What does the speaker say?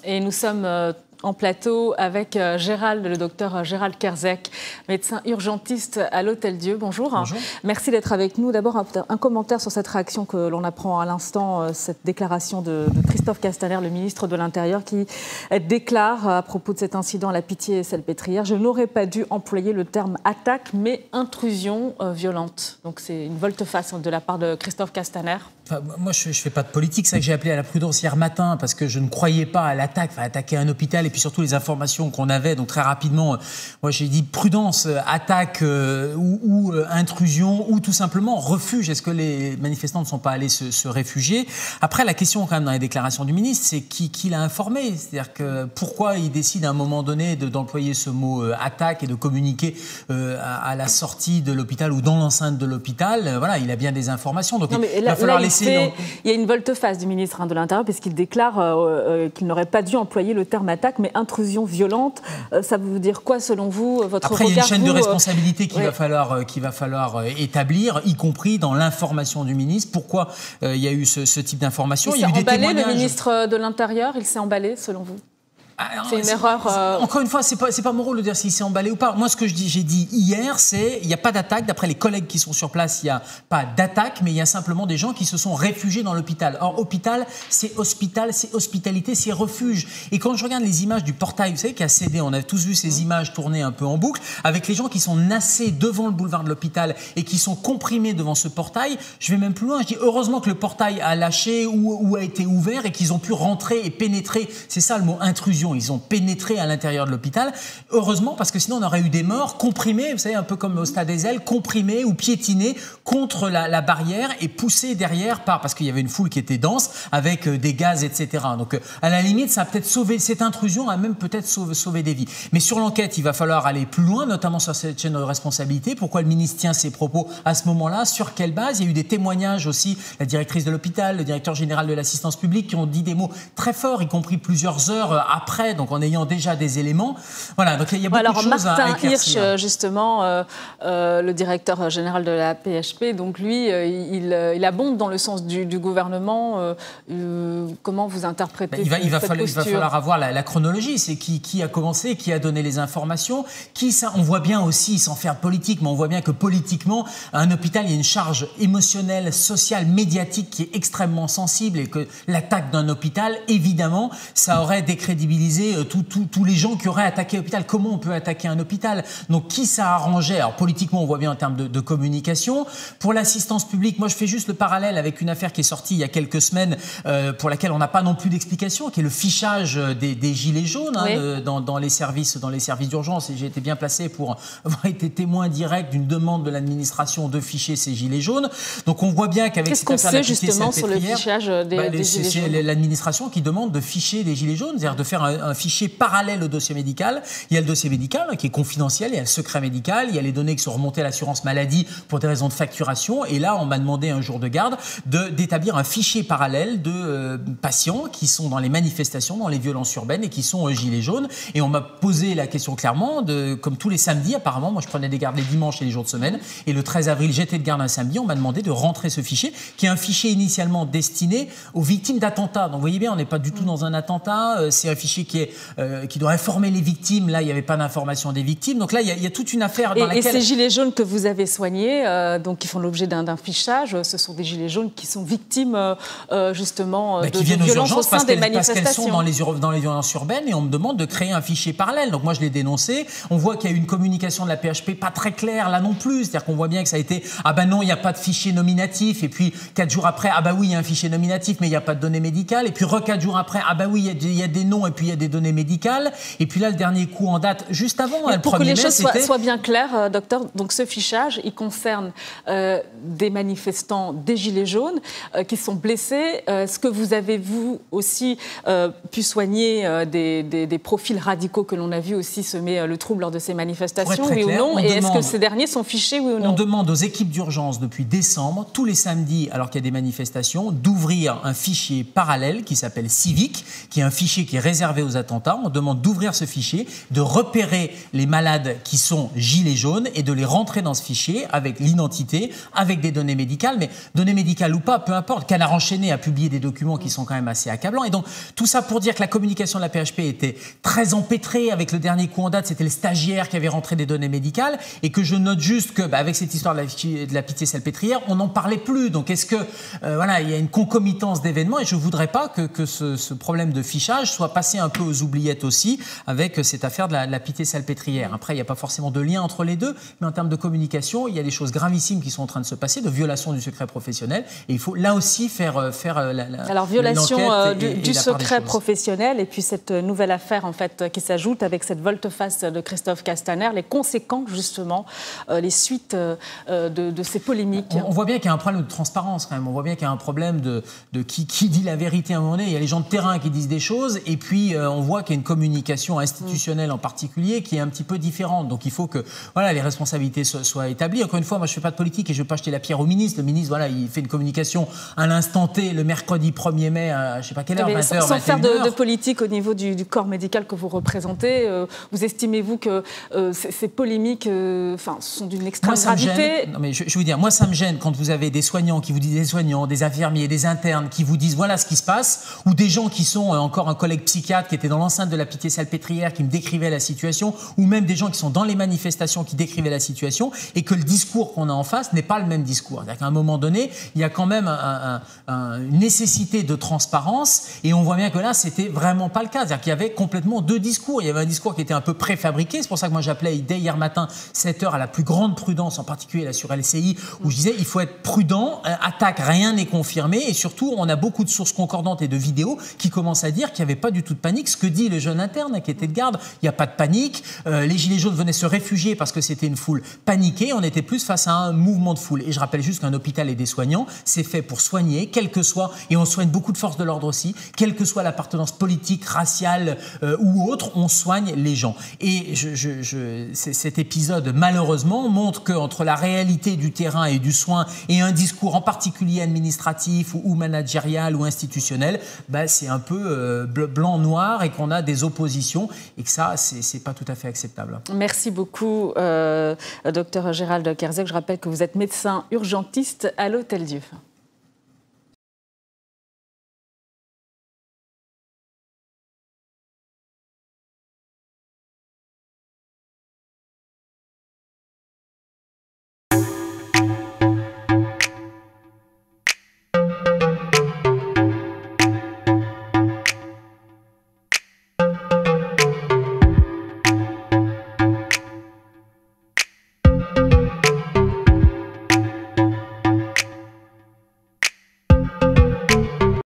Et nous sommes en plateau avec le docteur Gérald Kherzek, médecin urgentiste à l'Hôtel-Dieu. Bonjour. Bonjour. Merci d'être avec nous. D'abord, un commentaire sur cette réaction que l'on apprend à l'instant, cette déclaration de Christophe Castaner, le ministre de l'Intérieur, qui déclare à propos de cet incident à la Pitié-Salpêtrière: je n'aurais pas dû employer le terme attaque, mais intrusion violente. Donc c'est une volte-face de la part de Christophe Castaner. Enfin, moi, je ne fais pas de politique. C'est ça que j'ai appelé à la prudence hier matin, parce que je ne croyais pas à l'attaque, attaquer un hôpital, et puis surtout les informations qu'on avait. Donc très rapidement, moi j'ai dit prudence, attaque ou intrusion, ou tout simplement refuge. Est-ce que les manifestants ne sont pas allés se réfugier? Après, la question quand même dans les déclarations du ministre, c'est qui l'a informé. C'est-à-dire que pourquoi il décide à un moment donné d'employer ce mot attaque et de communiquer à la sortie de l'hôpital ou dans l'enceinte de l'hôpital. Voilà, il a bien des informations. Donc il va falloir laisser... Il y a une volte-face du ministre de l'Intérieur, puisqu'il déclare qu'il n'aurait pas dû employer le terme attaque, mais intrusion violente. Ça veut dire quoi, selon vous, votre regard? Après, il y a une chaîne de responsabilité qu'il va falloir établir, y compris dans l'information du ministre. Pourquoi il y a eu ce type d'information? Il s'est emballé, le ministre de l'Intérieur, il s'est emballé, selon vous? C'est une erreur. Encore une fois, c'est pas mon rôle de dire s'il s'est emballé ou pas. Moi, ce que j'ai dit hier, c'est il n'y a pas d'attaque. D'après les collègues qui sont sur place, il n'y a pas d'attaque, mais il y a simplement des gens qui se sont réfugiés dans l'hôpital. Or, hôpital, c'est hospital, c'est hospitalité, c'est refuge. Et quand je regarde les images du portail, vous savez, qui a cédé, on a tous vu ces images tourner un peu en boucle, avec les gens qui sont nassés devant le boulevard de l'hôpital et qui sont comprimés devant ce portail. Je vais même plus loin. Je dis heureusement que le portail a lâché ou a été ouvert et qu'ils ont pu rentrer et pénétrer. C'est ça le mot intrusion. Ils ont pénétré à l'intérieur de l'hôpital. Heureusement, parce que sinon on aurait eu des morts comprimés, vous savez, un peu comme au Stade des Ailes, comprimés ou piétinés contre la barrière et poussés derrière parce qu'il y avait une foule qui était dense avec des gaz, etc. Donc à la limite, ça a peut-être sauvé, cette intrusion a même peut-être sauvé des vies. Mais sur l'enquête, il va falloir aller plus loin, notamment sur cette chaîne de responsabilité. Pourquoi le ministre tient ses propos à ce moment-là? Sur quelle base? Il y a eu des témoignages aussi, la directrice de l'hôpital, le directeur général de l'assistance publique, qui ont dit des mots très forts, y compris plusieurs heures après, donc en ayant déjà des éléments. Voilà, donc il y a beaucoup de choses à éclaircir. Martin Hirsch, justement, le directeur général de la PHP, donc lui, il abonde dans le sens du gouvernement. Comment vous interprétez il va falloir avoir la chronologie. C'est qui a commencé, qui a donné les informations, on voit bien aussi, sans faire politique, mais on voit bien que politiquement, à un hôpital, il y a une charge émotionnelle, sociale, médiatique qui est extrêmement sensible, et que l'attaque d'un hôpital, évidemment, ça aurait décrédibilisé tous les gens qui auraient attaqué l'hôpital. Comment on peut attaquer un hôpital? Donc qui ça arrangeait? Alors politiquement, on voit bien en termes de communication. Pour l'assistance publique, moi je fais juste le parallèle avec une affaire qui est sortie il y a quelques semaines, pour laquelle on n'a pas non plus d'explication, qui est le fichage des gilets jaunes, oui, dans les services d'urgence. Et j'ai été bien placé pour avoir été témoin direct d'une demande de l'administration de ficher ces gilets jaunes. Donc on voit bien qu'avec cette affaire de la justement sur le fichage des gilets jaunes? C'est l'administration qui demande de ficher les gilets jaunes, c'est-à-dire de faire un fichier parallèle au dossier médical. Il y a le dossier médical qui est confidentiel, il y a le secret médical, il y a les données qui sont remontées à l'assurance maladie pour des raisons de facturation. Et là, on m'a demandé un jour de garde d'établir un fichier parallèle de patients qui sont dans les manifestations, dans les violences urbaines et qui sont gilets jaunes. Et on m'a posé la question clairement, comme tous les samedis apparemment, moi je prenais des gardes les dimanches et les jours de semaine. Et le 13 avril, j'étais de garde un samedi, on m'a demandé de rentrer ce fichier, qui est un fichier initialement destiné aux victimes d'attentats. Donc vous voyez bien, on n'est pas du tout dans un attentat. C'est un fichier qui doit informer les victimes. Là, il n'y avait pas d'information des victimes. Donc là, il y a toute une affaire dans laquelle... Et ces gilets jaunes que vous avez soignés, donc qui font l'objet d'un fichage, ce sont des gilets jaunes qui sont victimes justement de violences au sein des manifestations. Parce qu'elles sont dans les violences urbaines, et on me demande de créer un fichier parallèle. Donc moi, je l'ai dénoncé. On voit qu'il y a eu une communication de la PHP pas très claire là non plus. C'est-à-dire qu'on voit bien que ça a été « Ah ben non, il n'y a pas de fichier nominatif ». Et puis 4 jours après, « Ah ben oui, il y a un fichier nominatif, mais il n'y a pas de données médicales ». Et puis 4 jours après, « Ah ben oui, il y a des noms et puis il y a des données médicales ». Et puis là, le dernier coup en date, juste avant, le 1er mai, pour que les choses soient bien claires, docteur, donc ce fichage, il concerne des manifestants, des gilets jaunes qui sont blessés. Est-ce que vous avez, vous aussi, pu soigner des profils radicaux que l'on a vu aussi semer le trouble lors de ces manifestations, oui ou non? Et est-ce que ces derniers sont fichés, oui ou non? On demande aux équipes d'urgence depuis décembre, tous les samedis, alors qu'il y a des manifestations, d'ouvrir un fichier parallèle qui s'appelle Civic, qui est un fichier qui est réservé réservé aux attentats. On demande d'ouvrir ce fichier, de repérer les malades qui sont gilets jaunes et de les rentrer dans ce fichier avec l'identité, avec des données médicales. Mais données médicales ou pas, peu importe. Canard enchaîné a publié des documents qui sont quand même assez accablants. Et donc, tout ça pour dire que la communication de la PHP était très empêtrée. Avec le dernier coup en date, c'était le stagiaire qui avait rentré des données médicales. Et que je note juste que, avec cette histoire de la Pitié-Salpêtrière, on n'en parlait plus. Donc, est-ce que, voilà, il y a une concomitance d'événements et je ne voudrais pas que ce problème de fichage soit passé un peu aux oubliettes aussi avec cette affaire de la Pitié-Salpêtrière. Après, il n'y a pas forcément de lien entre les deux, mais en termes de communication, il y a des choses gravissimes qui sont en train de se passer, de violation du secret professionnel. Et il faut là aussi faire Alors, violation du secret professionnel et puis cette nouvelle affaire en fait, qui s'ajoute avec cette volte-face de Christophe Castaner, les conséquences justement, les suites de ces polémiques. On voit bien qu'il y a un problème de transparence quand même. On voit bien qu'il y a un problème de qui dit la vérité à un moment donné. Il y a les gens de terrain qui disent des choses et puis on voit qu'il y a une communication institutionnelle en particulier qui est un petit peu différente. Donc il faut que voilà, les responsabilités soient établies. Encore une fois, moi je ne fais pas de politique et je ne veux pas jeter la pierre au ministre. Le ministre, voilà, il fait une communication à l'instant T, le mercredi 1er mai, à je ne sais pas quelle heure, 20h, 21h. Sans faire de politique au niveau du corps médical que vous représentez, vous estimez-vous que ces polémiques sont d'une extrême gravité? Non, mais je vais vous dire, moi ça me gêne quand vous avez des soignants qui vous disent, des soignants, des infirmiers, des internes qui vous disent voilà ce qui se passe, ou des gens qui sont, encore un collègue psychiatre qui était dans l'enceinte de la Pitié-Salpêtrière qui me décrivait la situation, ou même des gens qui sont dans les manifestations qui décrivaient la situation, et que le discours qu'on a en face n'est pas le même discours. C'est-à-dire qu'à un moment donné, il y a quand même une nécessité de transparence, et on voit bien que là, c'était vraiment pas le cas. C'est-à-dire qu'il y avait complètement deux discours. Il y avait un discours qui était un peu préfabriqué, c'est pour ça que moi j'appelais dès hier matin 7h à la plus grande prudence, en particulier là sur LCI, où je disais il faut être prudent, attaque, rien n'est confirmé, et surtout on a beaucoup de sources concordantes et de vidéos qui commencent à dire qu'il n'y avait pas du tout de panique. Ce que dit le jeune interne qui était de garde, il n'y a pas de panique, les gilets jaunes venaient se réfugier parce que c'était une foule paniquée, on était plus face à un mouvement de foule. Et je rappelle juste qu'un hôpital et des soignants, c'est fait pour soigner, quel que soit, et on soigne beaucoup de forces de l'ordre aussi, quelle que soit l'appartenance politique, raciale ou autre, on soigne les gens. Et cet épisode, malheureusement, montre qu'entre la réalité du terrain et du soin et un discours en particulier administratif ou managérial ou institutionnel, c'est un peu blanc-noir et qu'on a des oppositions et que ça, c'est pas tout à fait acceptable. Merci beaucoup, Dr Gérald Kherzog. Je rappelle que vous êtes médecin urgentiste à l'Hôtel Dieu.